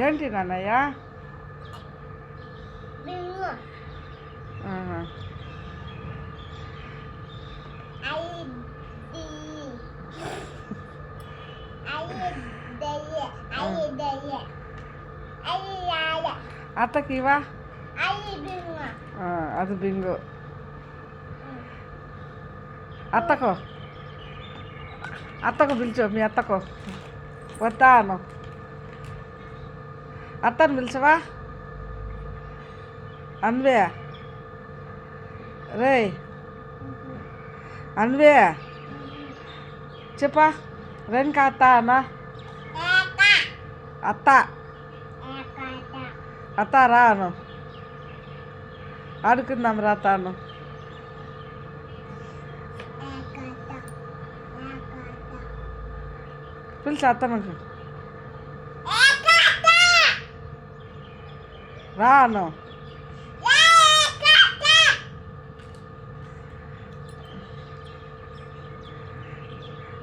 ఏంటి నాన్నయ్య? అత్తకి ఇవా? అది బింగు. అత్తకో పిలిచో, మీ అత్తకో వద్దా అను. అత్తను పిలిచవా? అన్వే రే అన్వే చెప్పా. రేణుకా అత్త అన్నా. అత్త రా అను. ఆడుకుందాం రా తాను. పిలిచి అత్తను రా అను.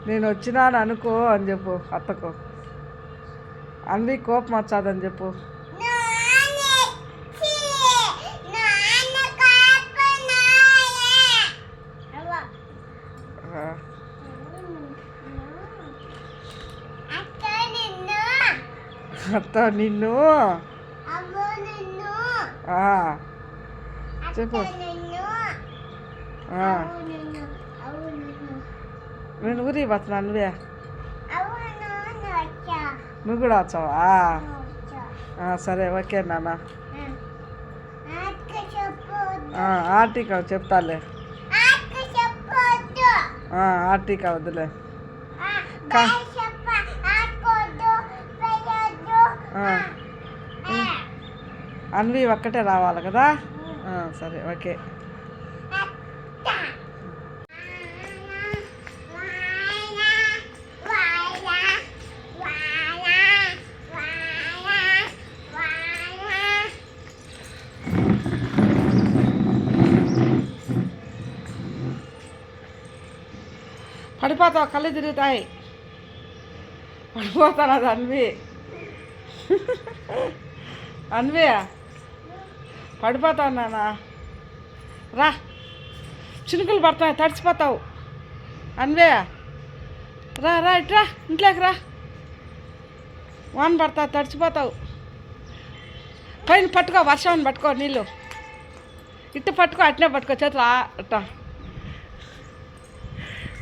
నేను వచ్చినాను అనుకో అని చెప్పు అత్తకు. అన్నీ కోపం వచ్చాదని చెప్పు. అత్త నిన్ను చెప్పు. నేను ఊరి పోతున్నా. నువ్వు కూడా వచ్చావా? సరే ఓకే నాన్న. ఆర్టికా చెప్తాలే. ఆర్టికా వద్దులే. అన్వి ఒక్కటే రావాలి కదా? సరే ఓకే. పడిపోతావు, కళ్ళు తిరుగుతాయి. పడిపోతాను. అది అన్వి పడిపోతావు నాన్న. రా, చినుకులు పడతాయి, తడిచిపోతావు. అన్వే రా రా ఇట్రా, ఇంట్లోకి రా. వాన పడతా, తడిచిపోతావు. పైన పట్టుకో, వర్షాన్ని పట్టుకో, నీళ్ళు ఇట్టు పట్టుకో, అట్నే పట్టుకో, చేతులు అట్ట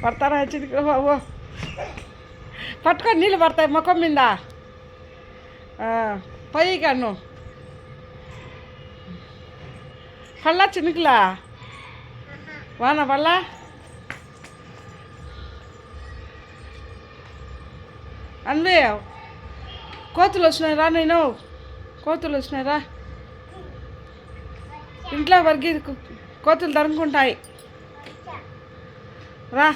పడతారా చినుకులు బాబు. పట్టుకో, నీళ్ళు పడతాయి ముఖం మీద. పైగా నువ్వు పళ్ళ చినుకులా వాన పళ్ళ. అన్వే కోతులు వచ్చినాయి రా. నేను కోతులు వచ్చినాయి రా. ఇంట్లో వరిగి కోతులు తరుముకుంటాయి. రా.